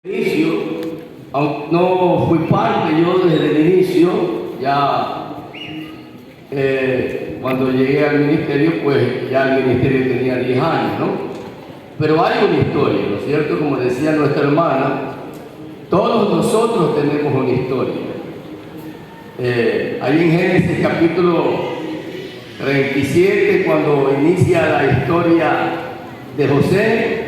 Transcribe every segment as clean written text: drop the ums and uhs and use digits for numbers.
Inicio, aunque no fui parte yo desde el inicio, ya cuando llegué al ministerio, pues ya el ministerio tenía 10 años, ¿no? Pero hay una historia, ¿no es cierto? Como decía nuestra hermana, todos nosotros tenemos una historia. Ahí en Génesis capítulo 37, cuando inicia la historia de José,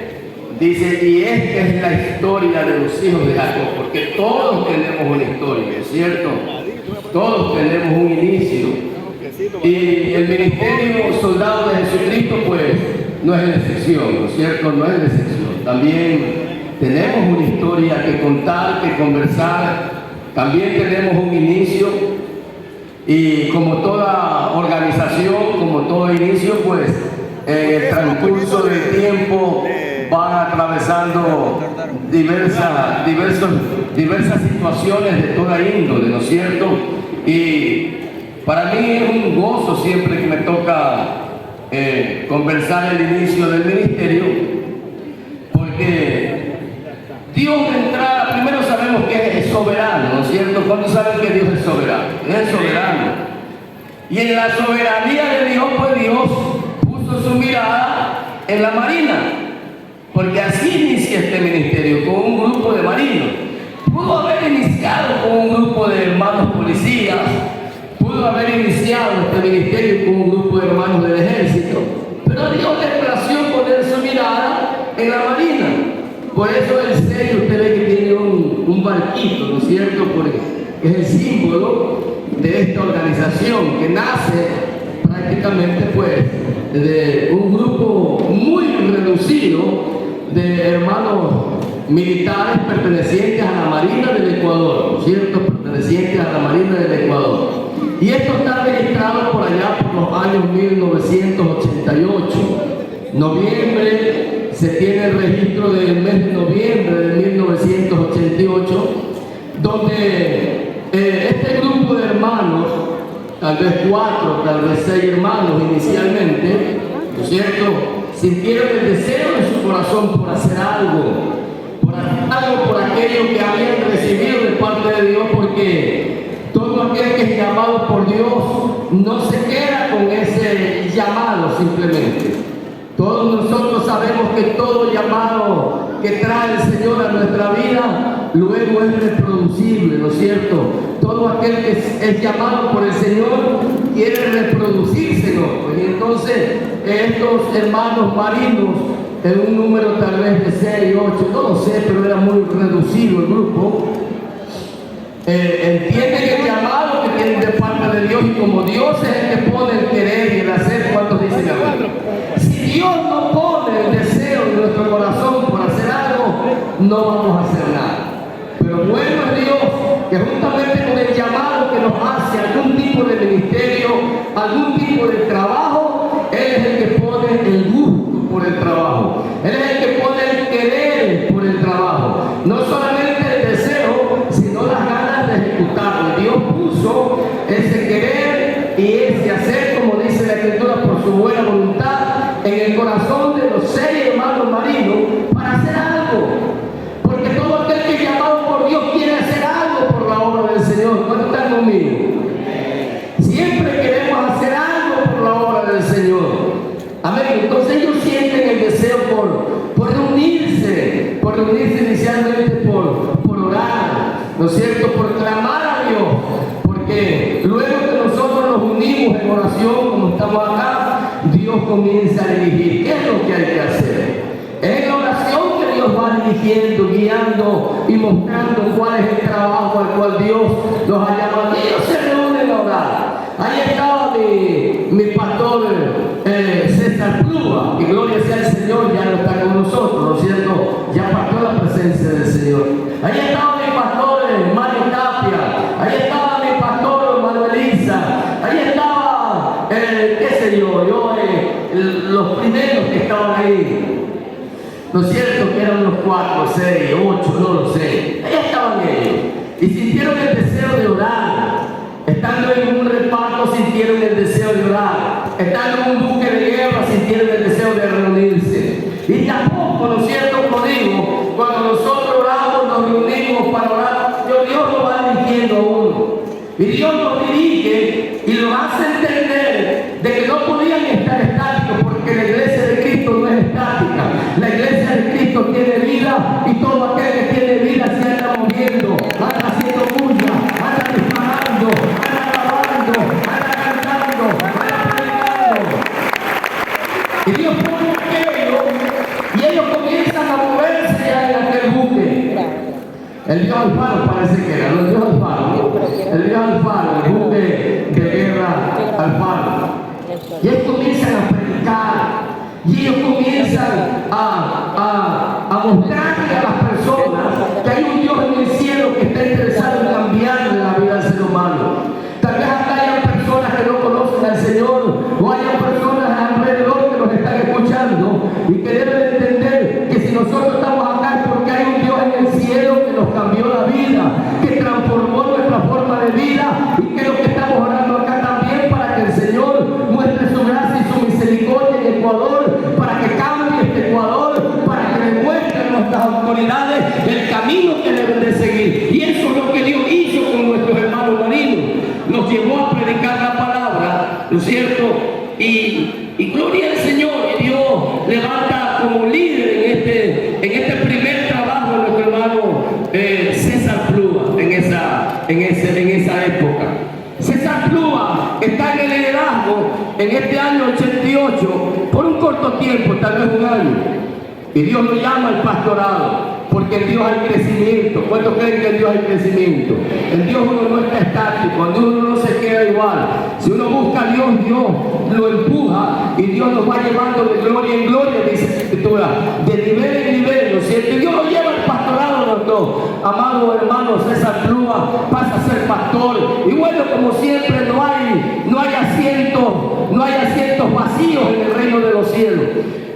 dice, y esta es la historia de los hijos de Jacob, porque todos tenemos una historia, ¿no es cierto? Todos tenemos un inicio. Y el ministerio soldado de Jesucristo, pues, no es la excepción, ¿no es cierto? No es la excepción. También tenemos una historia que contar, que conversar. También tenemos un inicio. Y como toda organización, como todo inicio, pues, en el transcurso del tiempo van atravesando diversas situaciones de toda índole, ¿no es cierto? Y para mí es un gozo siempre que me toca conversar el inicio del ministerio, porque Dios de entrada, primero sabemos que es soberano, ¿no es cierto? ¿Cuándo saben que Dios es soberano? Es soberano. Y en la soberanía de Dios, pues Dios puso su mirada en la marina. Porque así inicia este ministerio, con un grupo de marinos. Pudo haber iniciado con un grupo de hermanos policías, pudo haber iniciado este ministerio con un grupo de hermanos del ejército, pero Dios le plació poner su mirada en la marina. Por eso el sello, usted ve que tiene un barquito, ¿no es cierto? Porque es el símbolo de esta organización que nace prácticamente pues de un grupo muy reducido de hermanos militares pertenecientes a la Marina del Ecuador, ¿no es cierto? Pertenecientes a la Marina del Ecuador. Y esto está registrado por allá por los años 1988. Noviembre, se tiene el registro del mes de noviembre de 1988, donde este grupo de hermanos, tal vez 4, tal vez 6 hermanos inicialmente, ¿no es cierto?, sintieron el deseo en su corazón por hacer algo por aquello que habían recibido de parte de Dios, porque todo aquel que es llamado por Dios no se queda con ese llamado simplemente. Todos nosotros sabemos que todo llamado que trae el Señor a nuestra vida luego es reproducible, ¿no es cierto? Todo aquel que es llamado por el Señor quiere reproducirse, ¿no? Y entonces estos hermanos marinos, en un número tal vez de 6, 8, no lo sé, pero era muy reducido el grupo, entienden el llamado que tienen de parte de Dios, y como Dios es el que pone el querer y el hacer, ¿cuántos dicen amén? Si Dios no pone el deseo en nuestro corazón por hacer algo, no vamos a hacer nada. Pero bueno es Dios que juntamente con el llamado que nos hace algún tipo de ministerio, algún tipo de trabajo, Él es el que pone el gusto por el trabajo. Él es el que pone el querer por el trabajo. No solamente el deseo, sino las ganas de ejecutarlo. Dios puso ese querer y ese hacer, como dice la Escritura, por su buena voluntad, en el corazón de los 6 hermanos marinos para hacer algo. Porque todo aquel que es llamado por Dios quiere hacer algo por la obra del Señor. ¿Cuántos están conmigo? Siempre queremos hacer algo por la obra del Señor. Amén. Entonces ellos sienten el deseo por reunirse inicialmente por orar, ¿no es cierto? Por clamar a Dios. Porque luego que nosotros nos unimos en oración, como estamos acá, Dios comienza a dirigir. ¿Qué es lo que hay que hacer? Es la oración que Dios va dirigiendo, guiando y mostrando cuál es el trabajo al cual Dios los ha llamado. Ellos se reúnen a orar. Ahí estaba mi pastor César Plúa, y gloria sea al Señor, ya no está con nosotros, ¿no es cierto? Ya partió la presencia del Señor. Ahí estaba mi pastor Mario Tapia, ahí estaba mi pastor Manuelisa, ahí estaba, qué sé yo, los primeros que estaban ahí. ¿No es cierto? Que eran unos 4, 6, 8, no lo sé. Ahí estaban ellos. Y sintieron el deseo de orar. Estando en un reparto sintieron el deseo de orar. Estando en un buque de guerra sintieron el deseo de reunirse. Y tampoco, ¿no es cierto? Como digo, cuando nosotros oramos Y Dios nos dirige y lo hace entender de que no podían estar estáticos, porque la iglesia de Cristo no es estática. La iglesia de Cristo tiene vida, y todo aquel que tiene vida se anda moviendo, anda haciendo bulla, anda disparando, anda alabando, anda cantando, anda predicando. Y Dios pone aquello, y ellos comienzan a moverse ya en aquel buque. El Dios Alfaro parece que era, el Dios Alfaro, el Dios Alfaro, el buque de guerra Alfaro. Y ellos comienzan a predicar, y ellos comienzan a mostrarle a las personas que hay un Dios en el cielo que está interesado en cambiar la vida del ser humano. Tal vez acá hayan personas que no conocen al Señor, o hayan personas alrededor que nos están escuchando y que deben entender que si nosotros estamos acá es porque hay un Dios en el cielo que nos cambió la vida, que transformó nuestra forma de vida, y que lo que estamos orando acá también para que el Señor muestre su gracia y su misericordia en Ecuador, para que cambie este Ecuador, para que demuestre a nuestras autoridades el camino que deben de seguir. Y eso es lo que Dios hizo con nuestros hermanos marinos. Nos llevó a predicar la palabra, ¿no es cierto? Y gloria al Señor, y Dios levanta como líder en este primer trabajo a nuestro hermano César Plúa en esa época. César Plúa está en el liderazgo en este año 88 por un corto tiempo, tal vez un año. Y Dios lo llama al pastorado, porque en Dios hay crecimiento. ¿Cuántos creen que en Dios hay crecimiento? En Dios uno no está estático, en Dios uno no se queda igual. Si uno busca a Dios, Dios lo empuja, y Dios nos va llevando de gloria en gloria, dice la Escritura, de nivel en nivel, ¿no es cierto? Y Dios lo lleva al pastorado, nuestro amado hermano César Plúa pasa a ser pastor. Y bueno, como siempre, no hay asientos vacíos en el reino de los cielos.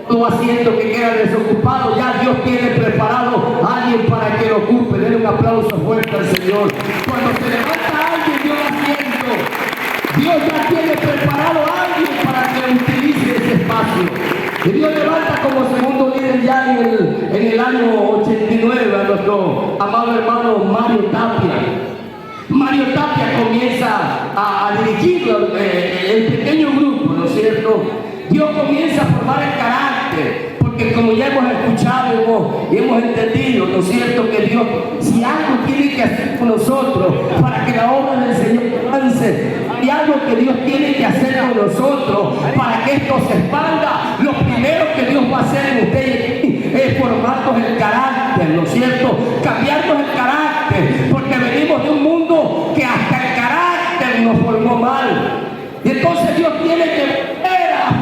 Todo asiento que queda desocupado, ya Dios tiene preparado a alguien para que lo ocupe. Denle un aplauso fuerte al Señor. Cuando se levanta alguien de un asiento, Dios ya tiene preparado a alguien para que utilice ese espacio. Y Dios levanta como segundo líder ya en el año 89 a nuestro amado hermano Mario Tapia. Mario Tapia comienza a dirigir el pequeño grupo, ¿no es cierto? Dios comienza a formar el carácter, porque como ya hemos escuchado y hemos entendido, ¿no es cierto?, que Dios, si algo tiene que hacer con nosotros para que la obra del Señor avance, hay algo que Dios tiene que hacer con nosotros para que esto se expanda, lo primero que Dios va a hacer en usted es formarnos el carácter, ¿no es cierto?, cambiarnos el carácter, porque venimos de un mundo que hasta el carácter nos formó mal. Y entonces Dios tiene que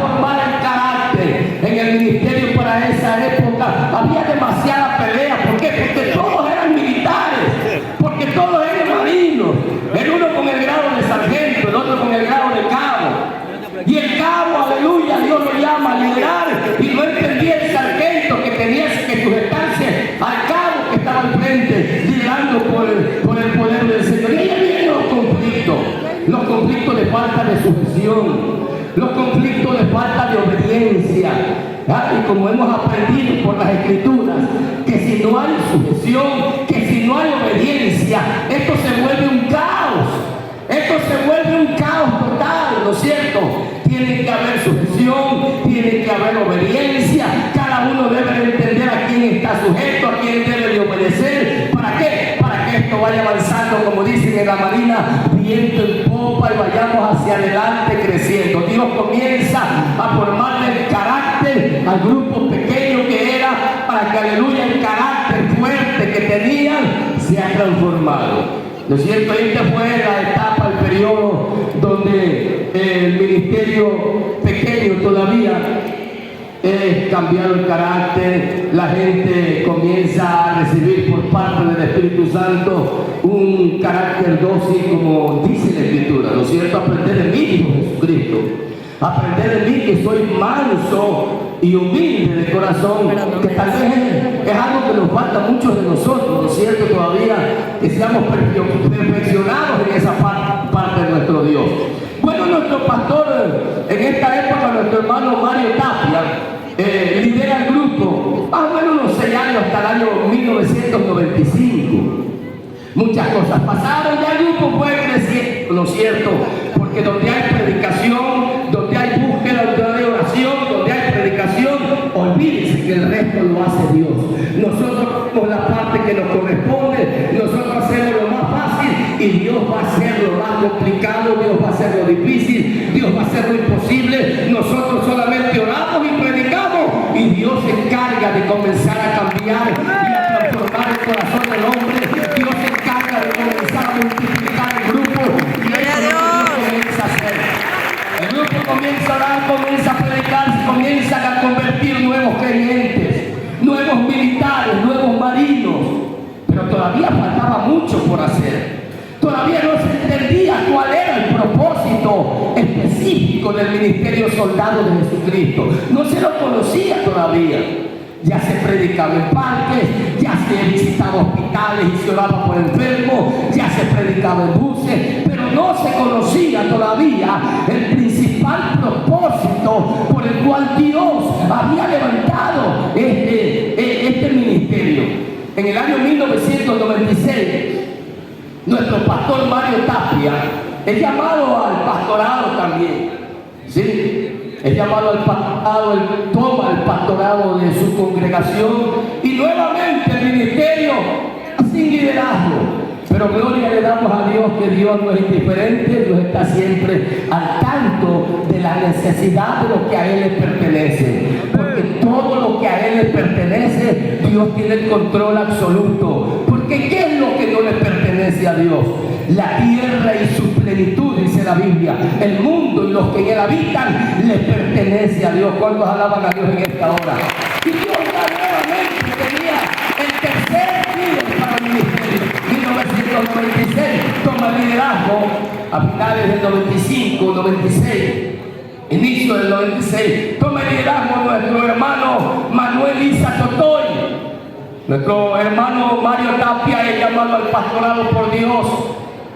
formar el carácter. En el ministerio para esa época había demasiada pelea. ¿Por qué? Porque todos eran militares, porque todos eran marinos, el uno con el grado de sargento, el otro con el grado de cabo. Y el cabo, aleluya, Dios lo llama a liderar, y no entendía el sargento que tenía que sujetarse al cabo que estaba al frente, liderando por el poder del Señor. Y ahí vienen los conflictos de falta de sujeción, los conflictos de falta de obediencia. Y como hemos aprendido por las Escrituras, que si no hay sujeción, que si no hay obediencia, esto se vuelve un caos. Esto se vuelve un caos total, ¿no es cierto? Tiene que haber sujeción, tiene que haber obediencia. Cada uno debe entender a quién está sujeto, a quién debe de obedecer. ¿Para qué? Para que esto vaya avanzando, como dicen en la Marina, viento en popa, y vayamos hacia adelante creciendo. Dios comienza a formarle el carácter al grupo pequeño que era, para que, aleluya, el carácter fuerte que tenían se ha transformado. ¿No es cierto? Esta fue la etapa, el periodo donde el ministerio pequeño todavía es cambiado el carácter. La gente comienza a recibir por parte del Espíritu Santo un carácter dócil, como dice la Escritura, ¿no es cierto? Aprender de mí, dijo Jesucristo. Aprender de mí, que soy manso y humilde de corazón, que tal vez es algo que nos falta a muchos de nosotros, ¿no es cierto? Todavía que seamos perfeccionados en esa parte de nuestro Dios. Bueno, nuestro pastor en esta época, nuestro hermano Mario Tapia, lidera el grupo más o menos unos 6 años, hasta el año 1995. Muchas cosas pasaron y el grupo fue creciendo, ¿no es cierto? Porque donde hay predicación, donde hay búsqueda, donde hay oración, donde hay predicación, olvídense que el resto lo hace Dios. Nosotros hacemos la parte que nos corresponde, nosotros hacemos lo más fácil y Dios va a hacer lo más complicado, Dios va a hacer lo difícil, Dios va a hacer lo imposible. Nosotros solamente oramos y predicamos y Dios se encarga de comenzar a cambiar y a transformar el corazón del hombre. Dios se encarga de comenzar a multiplicar el grupo y eso es lo que Dios comienza a hacer. El grupo comienza a orar, comienza a predicar, se comienzan a convertir nuevos creyentes, nuevos militares, nuevos marinos, pero todavía faltaba mucho por hacer. Todavía no se entendía cuál era el propósito específico del ministerio soldado de Jesucristo. No se lo conocía todavía. Ya se predicaba en parques, ya se visitaba hospitales y se oraba por enfermos, ya se predicaba en buses, pero no se conocía todavía el principal propósito por el cual Dios había levantado este ministerio. En el año 1996, nuestro pastor Mario Tapia es llamado al pastorado también, ¿sí? Es llamado al pastorado, él toma el pastorado de su congregación y nuevamente el ministerio sin liderazgo. Pero gloria le damos a Dios que Dios no es indiferente, Dios está siempre al tanto de la necesidad de lo que a Él le pertenece. Porque todo lo que a Él le pertenece, Dios tiene el control absoluto. Porque ¿qué es lo que no le pertenece a Dios? La tierra y su plenitud, dice la Biblia. El mundo y los que en él habitan le pertenece a Dios. ¿Cuántos alaban a Dios en esta hora? Y Dios nuevamente tenía el tercer líder para el ministerio. 1996 toma el liderazgo a finales del 95, 96, inicio del 96. Toma el liderazgo nuestro hermano Manuel Isa Totoy. Nuestro hermano Mario Tapia es llamado al pastorado por Dios.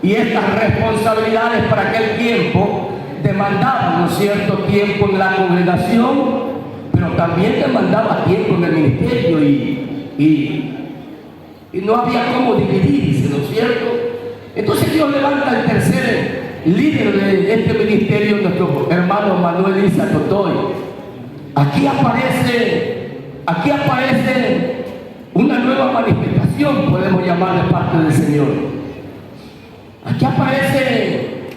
Y estas responsabilidades para aquel tiempo demandaban, ¿no es cierto?, tiempo en la congregación, pero también demandaba tiempo en el ministerio y no había cómo dividirse, ¿no es cierto? Entonces Dios levanta el tercer líder de este ministerio, nuestro hermano Manuel Isa Totoy. Aquí aparece una nueva manifestación, podemos llamar de parte del Señor. Aquí aparecen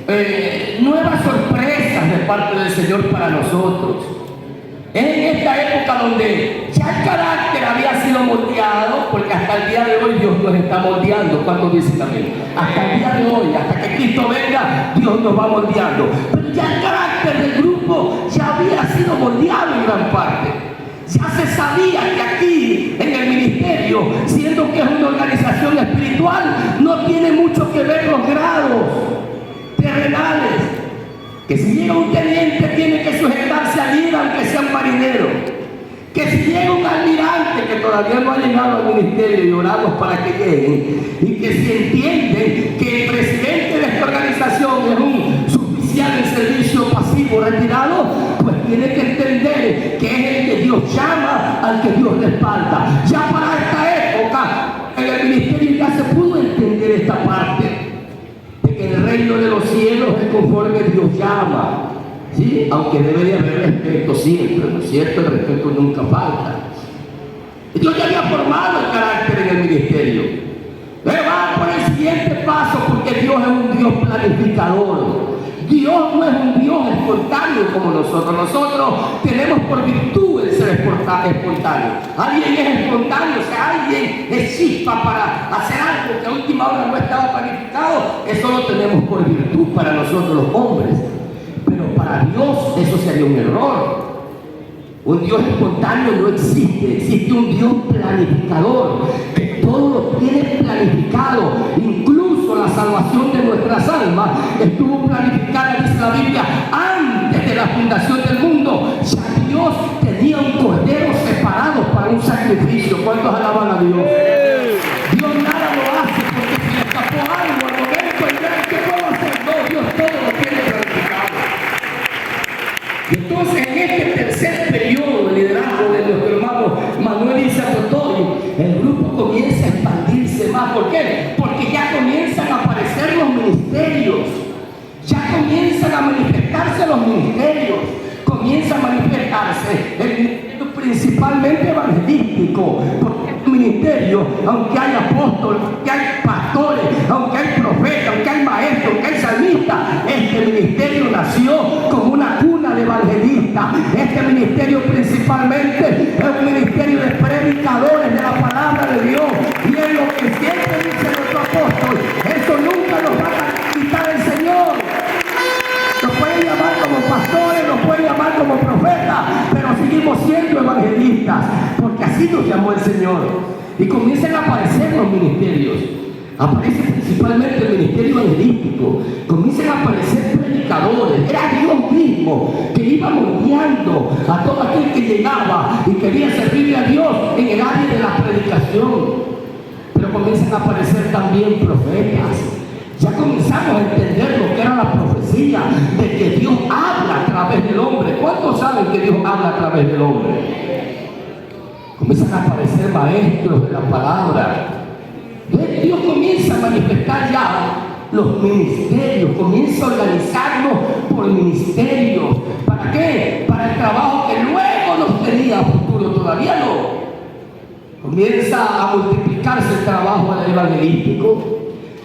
nuevas sorpresas de parte del Señor para nosotros. Es en esta época donde ya el carácter había sido moldeado, porque hasta el día de hoy Dios nos está moldeando. ¿Cuánto dicen también? Hasta el día de hoy, hasta que Cristo venga, Dios nos va moldeando. Pero ya el carácter del grupo ya había sido moldeado en gran parte. Ya se sabía que aquí, en el ministerio, siendo que es una organización espiritual, no tiene mucho que ver los grados terrenales. Que si llega un teniente tiene que sujetarse al líder, aunque sea un marinero. Que si llega un almirante que todavía no ha llegado al ministerio y oramos para que lleguen, y que si entienden que el presidente de esta organización es un suboficial en servicio pasivo retirado, pues tiene que entender que es el que Dios llama, al que Dios respalda. Ya para esta época en el ministerio ya se pudo entender esta parte de que el reino de los cielos es conforme Dios llama. ¿Sí? Aunque debe de haber respeto siempre, ¿no es cierto? El respeto nunca falta. Dios ya había formado el carácter en el ministerio. Pero va por el siguiente paso, porque Dios es un Dios planificador. Dios no es un Dios espontáneo como nosotros. Nosotros tenemos por virtud el ser espontáneo. Alguien es espontáneo, o sea, alguien es chispa para hacer algo que a última hora no estaba planificado. Eso lo tenemos por virtud para nosotros los hombres. Pero para Dios eso sería un error. Un Dios espontáneo no existe. Existe un Dios planificador, que todo lo tiene planificado. Incluso la salvación de nuestras almas estuvo planificada, dice la Biblia, antes de la fundación del mundo. Ya Dios tenía un cordero separado para un sacrificio. ¿Cuántos alaban a Dios? Dios nada lo hace porque si le escapó algo al momento en ¿qué puedo hacer? No, Dios todo lo tiene planificado. Y entonces en este tercer periodo de liderazgo de nuestro hermano Manuel Isa Totoy, el grupo comienza a expandirse más. ¿Por qué? Porque ya mismo, porque este ministerio, aunque hay apóstoles, aunque hay pastores, aunque hay profetas, aunque hay maestros, aunque hay salmistas, este ministerio nació como una cuna de evangelistas. Este ministerio principalmente es un ministerio de predicadores de la palabra de Dios, y es lo que siempre dice nuestro apóstol: eso nunca nos va a quitar el Señor. Nos pueden llamar como pastores, nos pueden llamar como profetas, pero seguimos siendo evangelistas, porque así nos llamó el Señor. Y comienzan a aparecer los ministerios. Aparece principalmente el ministerio evangelístico, comienzan a aparecer predicadores. Era Dios mismo que iba moldeando a todo aquel que llegaba y quería servirle a Dios en el área de la predicación. Pero comienzan a aparecer también profetas. Ya comenzamos a entender lo que era la profecía de que Dios habla a través del hombre. ¿Cuántos saben que Dios habla a través del hombre? Comienzan a aparecer maestros de la palabra. Dios comienza a manifestar ya los ministerios, comienza a organizarnos por ministerios. ¿Para qué? Para el trabajo que luego nos tenía a futuro, todavía no. Comienza a multiplicarse el trabajo evangelístico.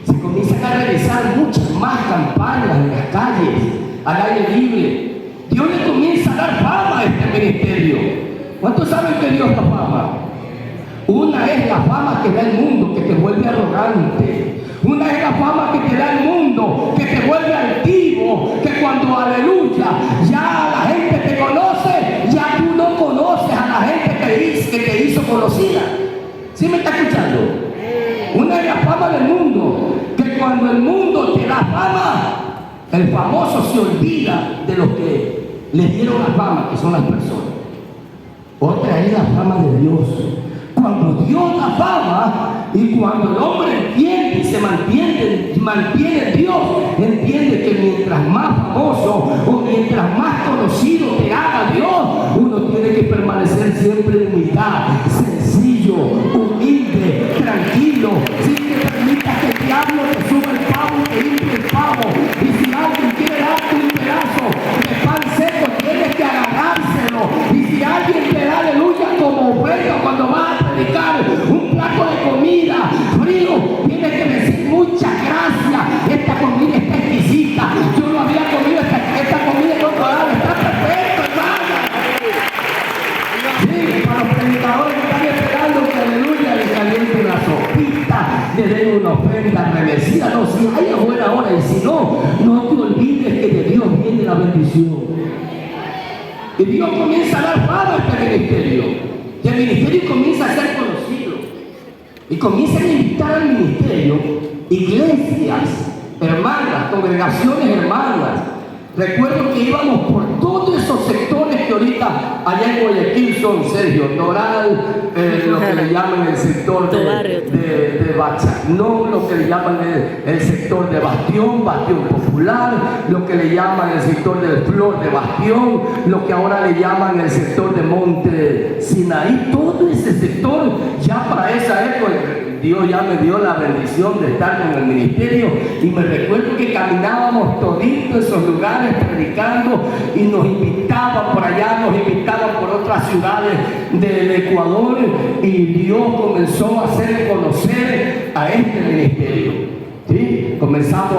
Se comienzan a realizar muchas más campañas en las calles, al aire libre. Dios le comienza a dar fama a este ministerio. ¿Cuántos saben que Dios da fama? Una es la fama que da el mundo, que te vuelve arrogante. Una es la fama que te da el mundo, que te vuelve altivo, que cuando, aleluya, ya la gente te conoce, ya tú no conoces a la gente que te hizo conocida. ¿Sí me está escuchando? Una es la fama del mundo, que cuando el mundo te da fama, el famoso se olvida de los que le dieron la fama, que son las personas. Otra es la fama de Dios. Cuando Dios da fama y cuando el hombre entiende y se mantiene en Dios, entiende que mientras más famoso o mientras más conocido te haga Dios, uno tiene que permanecer siempre en humildad, sencillo, humilde, tranquilo, sin que permitas que el diablo te suba el pavo y te infle el pavo. Y si alguien quiere darte un pedazo de pan seco, tienes que agarrárselo. Y si alguien te da aleluya como oferta cuando vas a predicar un plato de comida frío, tienes que decir muchas gracias, esta comida está exquisita, yo no había comido esta comida en otro lado, está perfecto, hermano. Sí, para los predicadores que están esperando que aleluya les caliente una sopita, le den una ofrenda remecida. No, si hay a buena hora, y si no, no te olvides que de Dios viene la bendición. Y Dios comienza a dar fama a este ministerio. Y el ministerio comienza a ser conocido. Y comienzan a invitar al ministerio iglesias, hermanas, congregaciones hermanas. Recuerdo que íbamos por todos esos sectores que ahorita allá en Guayaquil son, Sergio, Doral, lo que le llaman el sector de Bachanón, lo que le llaman el sector de Bastión Popular, lo que le llaman el sector del Flor de Bastión, lo que ahora le llaman el sector de Monte Sinaí. Todo ese sector, ya para esa época, Dios ya me dio la bendición de estar en el ministerio, y me recuerdo que caminábamos toditos esos lugares predicando, y nos invitaban por allá, nos invitaban por otras ciudades del Ecuador, y Dios comenzó a hacer conocer a este ministerio. ¿Sí? Comenzamos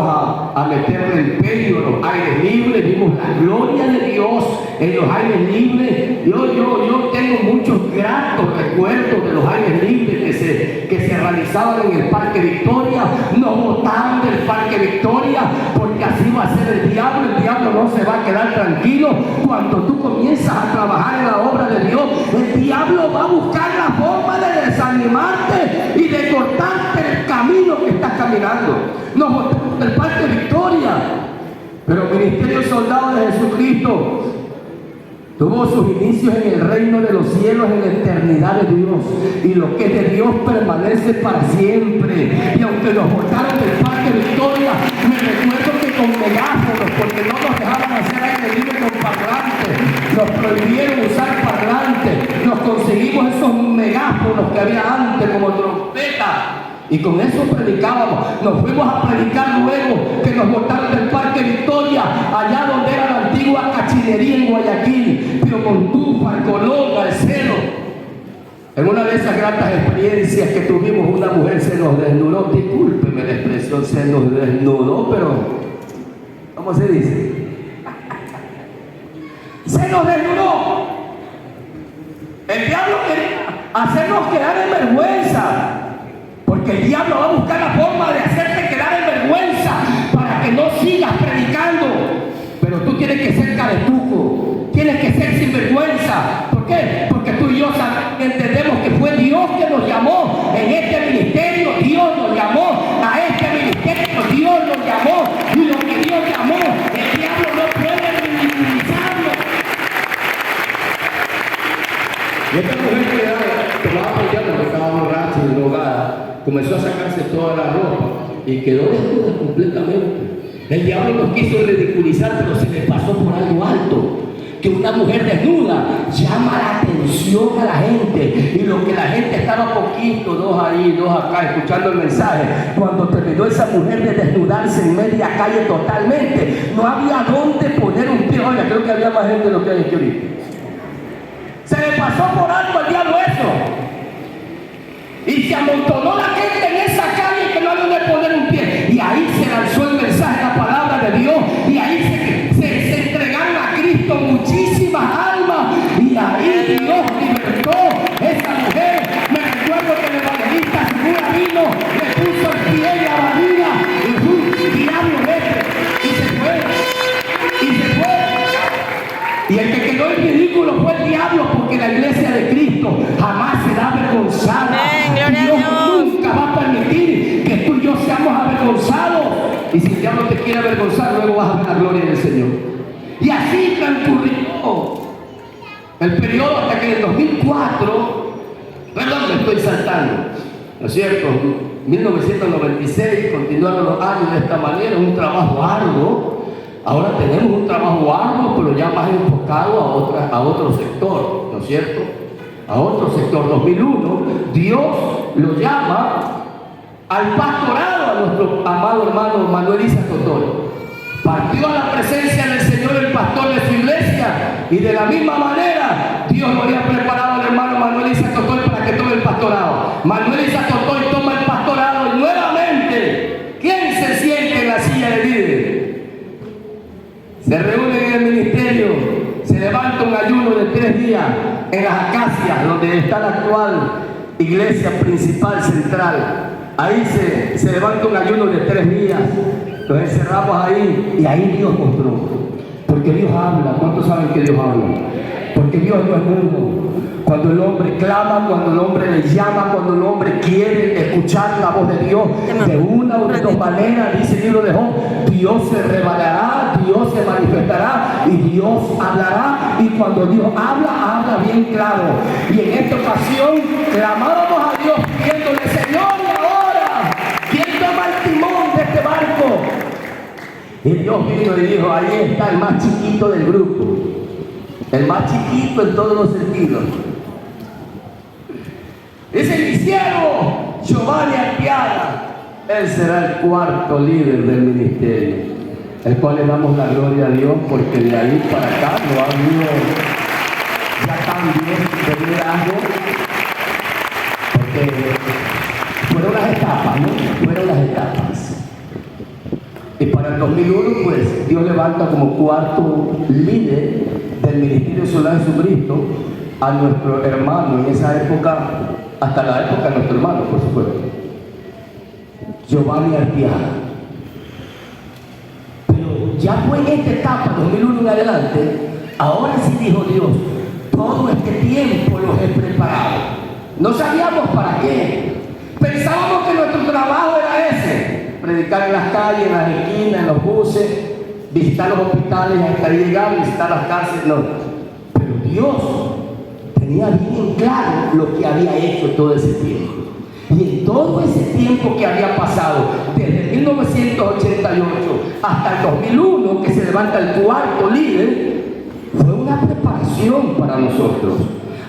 a meterle empeño en los aires libres, vimos la gloria de Dios en los aires libres. Yo tengo muchos gratos recuerdos de los aires libres que se realizaban en el Parque Victoria. Nos botaron del Parque Victoria porque así va a ser el diablo no se va a quedar tranquilo. Cuando tú comienzas a trabajar en la obra de Dios, el diablo va a buscar la forma de desanimarte y de cortarte el camino que estás caminando. Nos botamos del Parque Victoria, pero el Ministerio Soldado de Jesucristo tuvo sus inicios en el reino de los cielos, en la eternidad de Dios, y lo que es de Dios permanece para siempre. Y aunque nos botaron del Parque Victoria, me recuerdo que con megáfonos, porque no nos dejaban hacer aire libre con parlantes, nos prohibieron usar parlantes, nos conseguimos esos megáfonos que había antes como trompeta, y con eso predicábamos. Nos fuimos a predicar luego que nos botaron del Parque Victoria, allá donde era la antigua cachinería en Guayaquil, Piomontufa, el Colón, el Cero. En una de esas gratas experiencias que tuvimos, una mujer se nos desnudó. Discúlpeme la expresión, se nos desnudó, pero ¿cómo se dice? Se nos desnudó. El diablo quería hacernos quedar en vergüenza, porque el diablo va a buscar la forma de hacerte quedar en vergüenza para que no sigas predicando. Pero tú tienes que ser caretuco, tienes que ser sinvergüenza. ¿Por qué? Porque tú y yo entendemos que fue Dios que nos llamó en este ministerio. Dios nos llamó a este ministerio, Dios nos llamó, y lo que Dios llamó, el diablo no puede ridiculizarlo. Y esta mujer que tomaba peleando porque estaba borracha y drogada, comenzó a sacarse toda la ropa y quedó desnuda completamente. El diablo nos quiso ridiculizar, pero se le pasó por algo alto. Que una mujer desnuda llama la atención a la gente, y lo que la gente estaba poquito, dos ahí, dos acá, escuchando el mensaje, cuando terminó esa mujer de desnudarse en media calle totalmente, no había dónde poner un pie. Oiga, creo que había más gente de lo que hay aquí ahorita. Se le pasó por alto al diablo eso, y se amontonó la gente en esa calle que no había donde poner un pie, y ahí se lanzó el mensaje, la palabra de Dios, y ahí se entregaron a Cristo muchísimas almas, y ahí Dios libertó esa mujer. Me recuerdo que el evangelista Segura vino, le puso el pie en la barriga, y fue un diablo y se fue. Y el que quedó en ridículo fue el diablo, porque la iglesia de Cristo jamás será avergonzada. Dios nunca va a permitir que tú y yo seamos avergonzados. Y si el diablo te quiere avergonzar, luego vas a ver la gloria del Señor. Y así transcurrió el periodo hasta que en el 2004, perdón, me estoy saltando, ¿no es cierto? 1996, continuaron los años de esta manera, un trabajo arduo. Ahora tenemos un trabajo arduo, pero ya más enfocado a otro sector, ¿no es cierto? A otro sector. 2001, Dios lo llama al pastorado a nuestro amado hermano Manuel Isa Totor. Partió a la presencia del Señor el pastor de su iglesia, y de la misma manera Dios lo había preparado al hermano Manuel Isa Totor para que tome el pastorado. Manuel Isa Totor toma el pastorado, y nuevamente, ¿quién se siente en la silla de líder? Se reúnen en el ministerio, se levanta un ayuno de 3 días en las Acacias, donde está la actual iglesia principal central. Ahí se levanta un ayuno de 3 días, nos encerramos ahí, y ahí Dios mostró. Porque Dios habla. ¿Cuántos saben que Dios habla? Porque Dios no es mudo. Cuando el hombre clama, cuando el hombre le llama, cuando el hombre quiere escuchar la voz de Dios, de una o de dos maneras, dice el libro de Job, Dios se revelará, Dios se manifestará y Dios hablará. Y cuando Dios habla, habla bien claro. Y en esta ocasión clamábamos a Dios pidiéndole: Señor, y ahora, ¿quién toma el timón de este barco? Y Dios vino y dijo: ahí está el más chiquito del grupo, el más chiquito en todos los sentidos. Es el siervo Giovanni Arteaga. Él será el 4º líder del ministerio, el cual le damos la gloria a Dios, porque de ahí para acá no ha habido ya cambios de liderazgo, porque fueron las etapas, ¿no? Fueron las etapas. Y para el 2001, pues, Dios levanta como 4º líder del Ministerio Solar de Jesucristo a nuestro hermano en esa época, hasta la época de nuestro hermano, por supuesto, Giovanni Arteaga. Pero ya fue en esta etapa, 2001 en adelante, ahora sí dijo Dios: todo este tiempo los he preparado. No sabíamos para qué. Pensábamos que nuestro trabajo era ese: predicar en las calles, en las esquinas, en los buses, visitar los hospitales, hasta llegar, visitar las cárceles. No. Pero Dios tenía bien claro lo que había hecho todo ese tiempo. Y en todo ese tiempo que había pasado, desde 1988 hasta el 2001, que se levanta el 4º líder, fue una preparación para nosotros.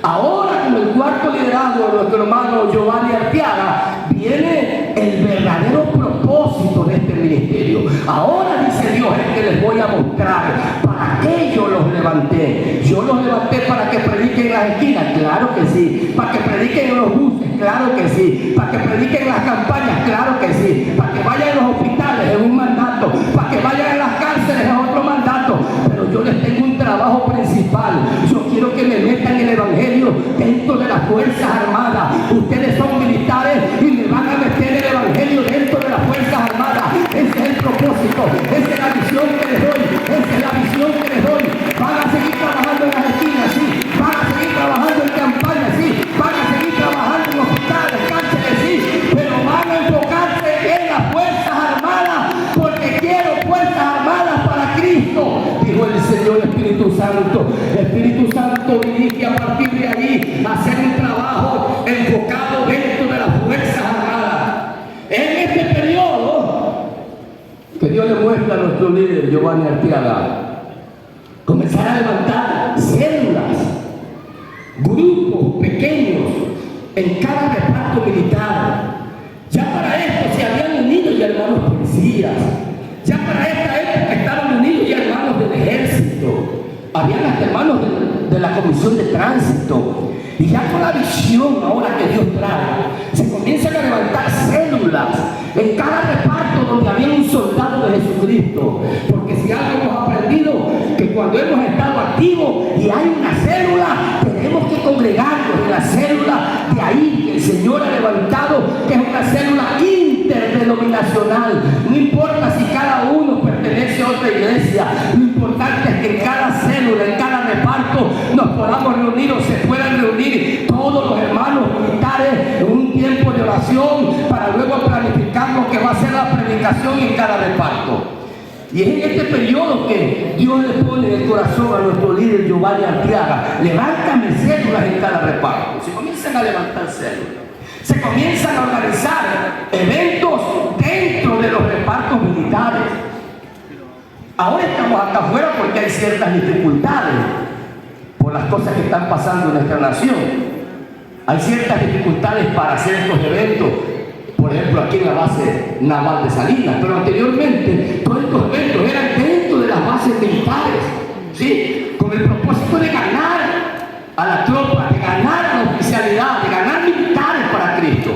Ahora, con el 4º liderazgo de nuestro hermano Giovanni Arteaga, viene el verdadero propósito de este ministerio. Ahora dice Dios: es que les voy a mostrar para qué yo los levanté. Yo los levanté para que prediquen en las esquinas. iglesias, claro que sí. Para que prediquen en los buses, claro que sí. Para que prediquen en las campañas, claro que sí. Para que vayan a los hospitales, es un mandato. Para que vayan a las cárceles, es otro mandato. Pero yo les tengo un trabajo principal. Yo quiero que me metan el evangelio dentro de las Fuerzas Armadas. Ustedes son militares y me van a meter el evangelio dentro de las Fuerzas Armadas. Ese es el propósito, esa es la visión que les doy, esa es la visión que les doy. Van a seguir trabajando en las esquinas, sí. Van a seguir trabajando en campañas, sí. Van a seguir trabajando en hospitales, cárceles, sí. Pero van a enfocarse en las Fuerzas Armadas, porque quiero Fuerzas Armadas para Cristo, dijo el Señor Espíritu Santo. El Espíritu Santo dirige a partir de ahí a hacer un trabajo enfocado dentro de las Fuerzas Armadas. En este periodo que Dios le muestra a nuestro líder Giovanni Arteaga, comenzar a levantar células, grupos pequeños en cada reparto militar. Ya para esto se habían unido ya hermanos policías, ya para esta época estaban unidos ya hermanos del ejército, habían hasta hermanos de la comisión de tránsito. Y ya con la visión ahora que Dios trae, se comienzan a levantar células en cada reparto donde había un soldado de Jesucristo. Porque si algo hemos aprendido, que cuando hemos estado activos y hay una célula, tenemos que congregarnos en la célula de ahí que el Señor ha levantado, que es una célula interdenominacional. No importa si cada uno pertenece a otra iglesia, lo importante es que en cada célula, en cada reparto, nos podamos reunir o se puedan reunir todos los hermanos militares en un tiempo de oración para luego planificar lo que va a ser la predicación en cada reparto. Y es en este periodo que Dios le pone en el corazón a nuestro líder Giovanni Arteaga: levántame células en cada reparto. Se comienzan a levantar células, se comienzan a organizar eventos dentro de los repartos militares. Ahora estamos acá afuera porque hay ciertas dificultades por las cosas que están pasando en nuestra nación. Hay ciertas dificultades para hacer estos eventos, por ejemplo aquí en la base naval de Salinas, pero anteriormente todos estos eventos eran dentro de las bases militares, ¿sí? Con el propósito de ganar a la tropa, de ganar a la oficialidad, de ganar militares para Cristo.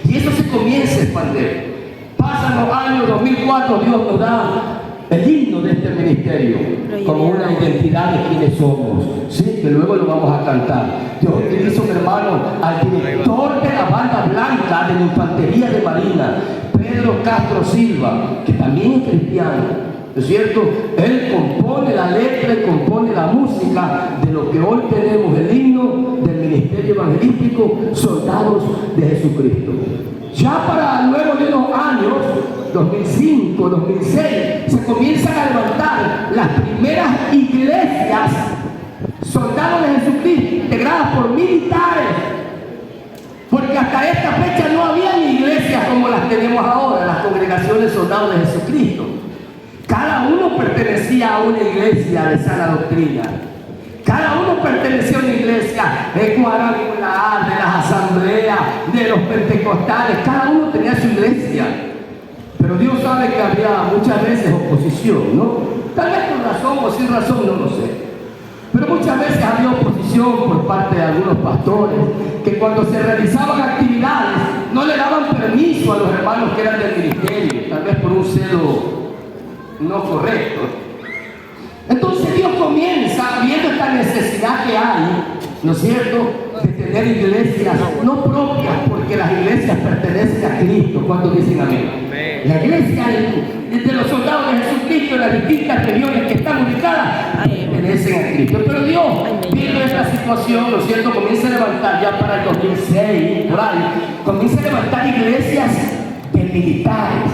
Y eso se comienza a expandir. Pasan los años 2004, Dios nos da el himno de este ministerio como una identidad de quienes somos, ¿sí? Que luego lo vamos a cantar. Dios utiliza, mi hermano, al director de la banda blanca de la Infantería de Marina, Pedro Castro Silva, que también es cristiano, ¿no es cierto? Él compone la letra y compone la música de lo que hoy tenemos, el himno del ministerio evangelístico Soldados de Jesucristo. Ya para luego de unos años, 2005, 2006, se comienzan a levantar las primeras iglesias Soldados de Jesucristo, integradas por militares, porque hasta esta fecha no había iglesias como las tenemos ahora, las congregaciones Soldados de Jesucristo. Cada uno pertenecía a una iglesia de sana doctrina. Cada uno pertenecía a una iglesia cuadrangular, de las asambleas, de los pentecostales. Cada uno tenía su iglesia. Pero Dios sabe que había muchas veces oposición, ¿no? Tal vez con razón o sin razón, no lo sé. Pero muchas veces había oposición por parte de algunos pastores que cuando se realizaban actividades no le daban permiso a los hermanos que eran del ministerio, tal vez por un celo no correcto. Entonces Dios comienza, viendo esta necesidad que hay, ¿no es cierto?, de tener iglesias no propias, porque las iglesias pertenecen a Cristo. ¿Cuántos dicen amén? La iglesia de los soldados de Jesucristo en las distintas regiones que están ubicadas pertenecen a Cristo. Pero Dios, viendo esta situación, ¿no es cierto?, comienza a levantar ya para el 2006, por ahí, comienza a levantar iglesias de militares.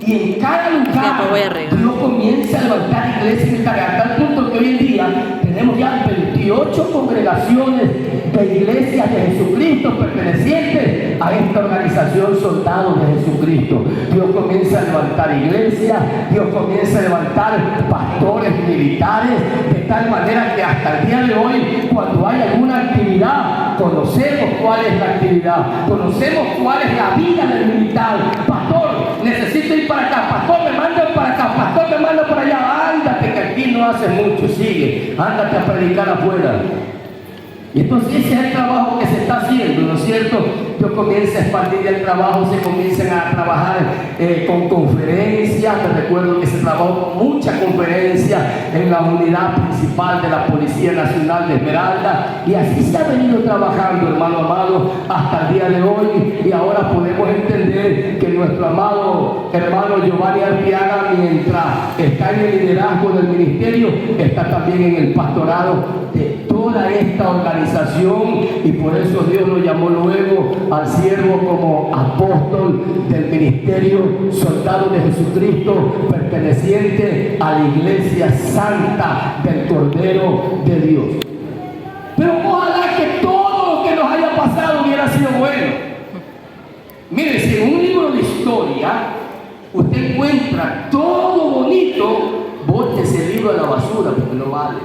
Y en cada lugar Dios comienza a levantar iglesias militares, a tal punto que hoy en día tenemos ya 28 congregaciones de iglesias de Jesucristo pertenecientes a esta organización Soldados de Jesucristo. Dios comienza a levantar iglesias, Dios comienza a levantar pastores militares, de tal manera que hasta el día de hoy, cuando hay alguna actividad, conocemos cuál es la actividad, conocemos cuál es la vida del militar. Pastor, necesito ir para acá, pastor, me mandan para acá, pastor, me mandan para allá. Ándate, que aquí no hace mucho, sigue, ándate a predicar afuera. Y entonces ese es el trabajo que se está haciendo, ¿no es cierto? Yo comienzo a expandir el trabajo, se comienzan a trabajar con conferencias. Me recuerdo que se trabajó con mucha conferencia en la unidad principal de la Policía Nacional de Esmeralda, y así se ha venido trabajando, hermano amado, hasta el día de hoy. Y ahora podemos entender que nuestro amado hermano Giovanni Arteaga, mientras está en el liderazgo del ministerio, está también en el pastorado de toda esta organización, y por eso Dios lo llamó luego al siervo como apóstol del ministerio Soldado de Jesucristo, perteneciente a la Iglesia Santa del Cordero de Dios. Pero ojalá que todo lo que nos haya pasado hubiera sido bueno. Mire, si en un libro de historia usted encuentra todo bonito, bote ese libro a la basura porque no vale.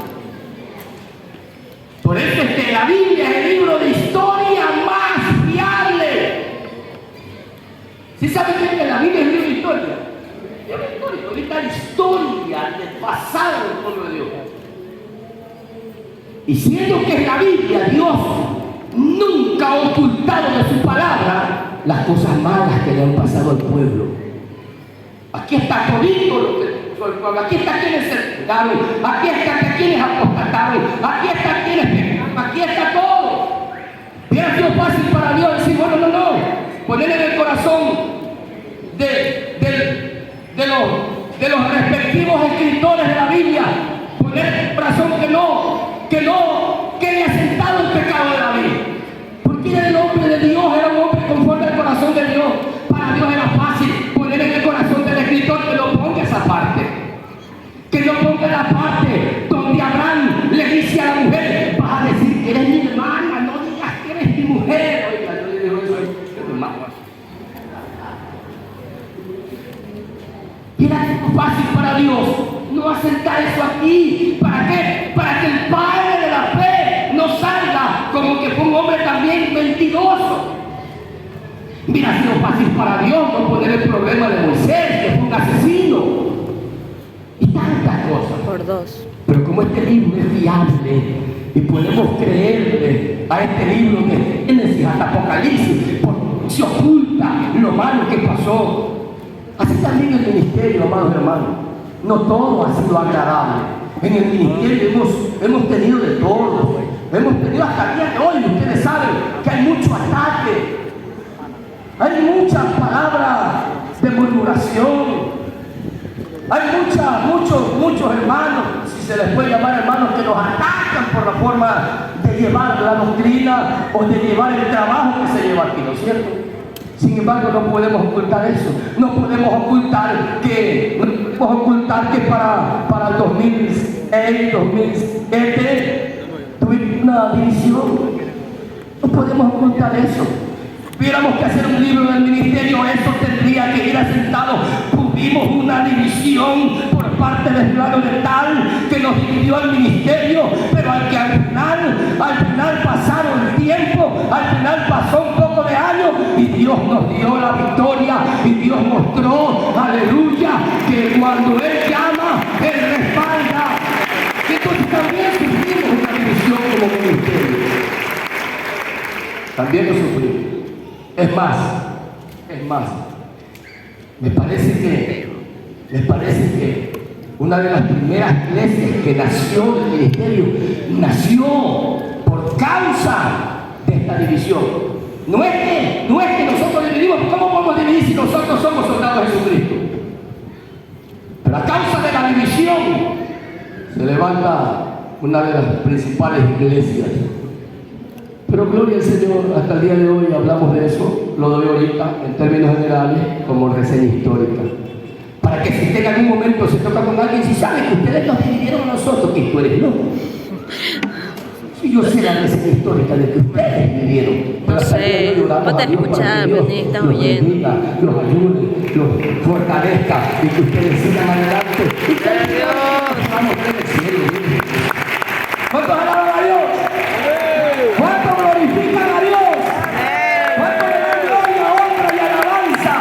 Por eso es que la Biblia es el libro de historia más fiable. ¿Sí saben que la Biblia es el libro de historia? Ahorita la historia del pasado del pueblo de Dios. Y siendo que es la Biblia, Dios nunca ha ocultado de su palabra las cosas malas que le han pasado al pueblo. Aquí está todito lo que pasó al pueblo. Aquí está quienes se entregaron. Aquí está quienes apostataron. Aquí está quienes pecaron. Aquí está todo. Hubiera sido fácil para Dios decir, bueno, no. Poner en el corazón de los respectivos escritores de la Biblia, poner en el corazón que no quede asentado el pecado de David. Porque era el hombre de Dios, era un hombre conforme al corazón de Dios. Para Dios era fácil poner en el corazón del escritor que lo ponga esa parte. Que lo ponga la parte donde Abraham le dice a la mujer, vas a decir que eres mi hermana, no digas que eres mi mujer. Oiga, yo le digo eso a mi hermano. Era fácil para Dios no aceptar eso aquí. ¿Para qué? Para que el padre de la fe no salga como que fue un hombre también mentiroso. Mira, ha sido fácil para Dios no poner el problema de Moisés, que fue un asesino, y tantas cosas. Por dos. Pero como este libro es fiable y podemos creerle a este libro de Génesis hasta Apocalipsis, porque se oculta lo malo que pasó. Así también el ministerio, amados hermanos. No todo ha sido agradable. En el ministerio hemos tenido de todo. Hemos tenido hasta el día de hoy. Ustedes saben que hay mucho ataque. Hay muchas palabras de murmuración. Hay muchos hermanos, si se les puede llamar hermanos, que nos atacan por la forma de llevar la doctrina o de llevar el trabajo que se lleva aquí, ¿no es cierto? Sin embargo, no podemos ocultar eso. No podemos ocultar que para el 2006, 2007 tuvimos una división. No podemos ocultar eso. Tuviéramos que hacer un libro del ministerio, eso tendría que ir asentado. Tuvimos una división por parte del plano de tal que nos dividió el ministerio, pero al final pasaron el tiempo, al final pasó un poco de años y Dios nos dio la victoria, y Dios mostró, aleluya, que cuando Él llama, Él respalda. Entonces también sufrimos una división como ministerio. También lo sufrimos. Es más, me parece que una de las primeras iglesias que nació del ministerio, nació por causa de esta división. No es que nosotros dividimos. ¿Cómo podemos dividir si nosotros somos soldados de Jesucristo? Pero a causa de la división se levanta una de las principales iglesias. Pero gloria al Señor, hasta el día de hoy hablamos de eso, lo doy ahorita en términos generales como reseña histórica. Para que si usted en algún momento se toca con alguien, si sabe que ustedes nos dividieron a nosotros, que tú eres loco. Si yo sé la reseña histórica de que ustedes dividieron. No sé, vos te escuchás, vení, estás oyendo. Los ayude, los fortalezca y que ustedes sigan adelante. Vamos a ver el cielo. ¿Cuántos alaban a Dios? ¿Cuántos glorifican a Dios? ¿Cuántos le dan gloria, honra y alabanza?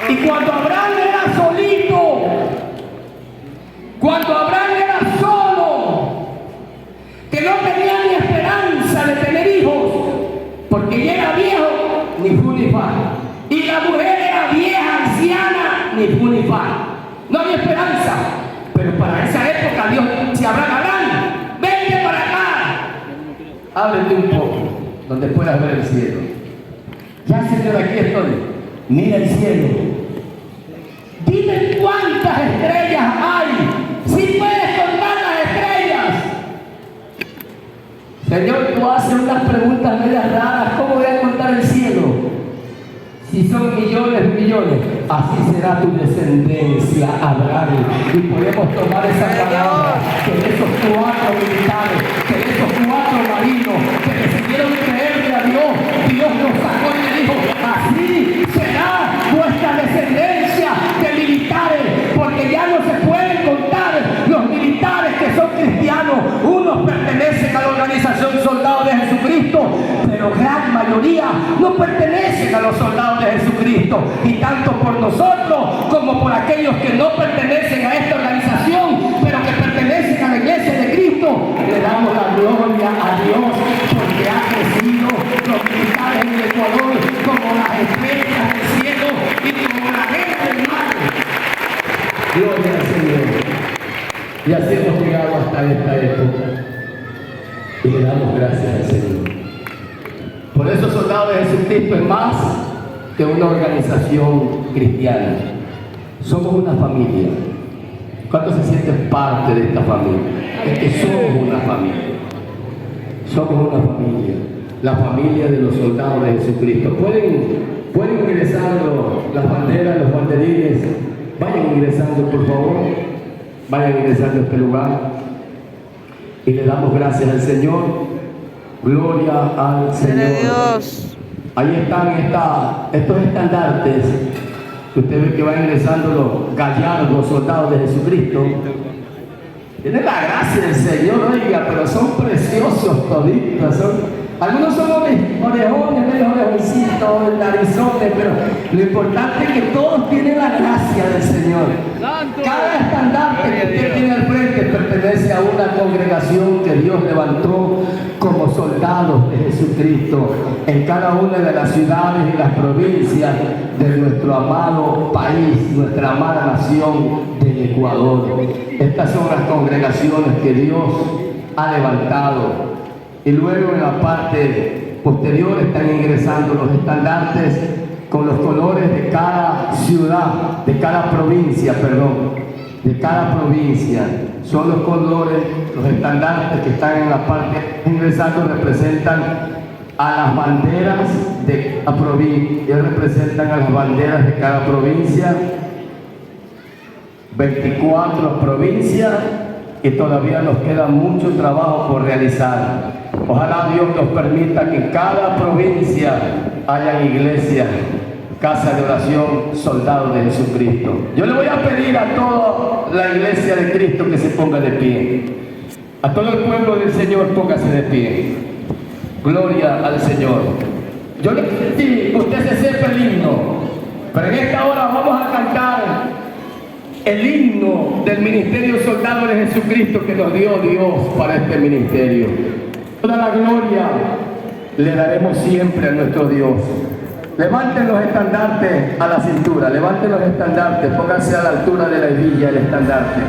Y cuando Abraham era solito, cuando Abraham ábrete un poco, donde puedas ver el cielo. Ya, Señor, aquí estoy. Mira el cielo. Dime cuántas estrellas hay. Si puedes contar las estrellas. Señor, tú haces unas preguntas medias raras. ¿Cómo voy a contar el cielo? Si son millones de millones, así será tu descendencia, Abraham. Y podemos tomar esa palabra que de esos 4 militares, que de esos 4 marinos que decidieron creerle a Dios, Dios los sacó y le dijo, así será vuestra descendencia de militares, porque ya no se pueden contar los militares que son cristianos. Unos pertenecen a la organización Soldados de Jesucristo, pero gran mayoría no pertenecen a los soldados de Jesucristo. Y tanto por nosotros como por aquellos que no pertenecen a esta organización, pero que pertenecen a la iglesia de Cristo, le damos la gloria a Dios, porque ha crecido los militares en Ecuador como las estrellas del cielo y como la arena del mar. Gloria al Señor. Y así hemos llegado hasta esta época. Y le damos gracias al Señor. Por eso Soldados de Jesucristo es más que una organización cristiana. Somos una familia. ¿Cuántos se sienten parte de esta familia? Es que somos una familia. Somos una familia. La familia de los Soldados de Jesucristo. Pueden ingresar las banderas, los banderines. Vayan ingresando, por favor. Vayan ingresando a este lugar. Y le damos gracias al Señor. Gloria al Señor. Dios. Ahí están estos estandartes que usted ve que van ingresando los gallardos soldados de Jesucristo. Tienen la gracia del Señor, oiga, pero son preciosos toditos. Algunos son orejones, medio orejoncitos, narizones, pero lo importante es que todos tienen la gracia del Señor. Cada estandarte que usted tiene al frente pertenece a una congregación que Dios levantó como soldados de Jesucristo en cada una de las ciudades y las provincias de nuestro amado país, nuestra amada nación del Ecuador. Estas son las congregaciones que Dios ha levantado. Y luego en la parte posterior están ingresando los estandartes con los colores de cada ciudad, de cada provincia, de cada provincia. Son los colores, los estandartes que están en la parte ingresando representan a las banderas de cada provincia, representan a las banderas de cada provincia, 24 provincias, y todavía nos queda mucho trabajo por realizar. Ojalá Dios nos permita que en cada provincia haya iglesia, casa de oración, Soldados de Jesucristo. Yo le voy a pedir a toda la iglesia de Cristo que se ponga de pie. A todo el pueblo del Señor, póngase de pie. Gloria al Señor. Yo le pido que usted se sepa el himno, pero en esta hora vamos a cantar el himno del ministerio Soldados de Jesucristo que nos dio Dios para este ministerio. Toda la gloria le daremos siempre a nuestro Dios. Levanten los estandartes a la cintura, levanten los estandartes, pónganse a la altura de la hebilla el estandarte.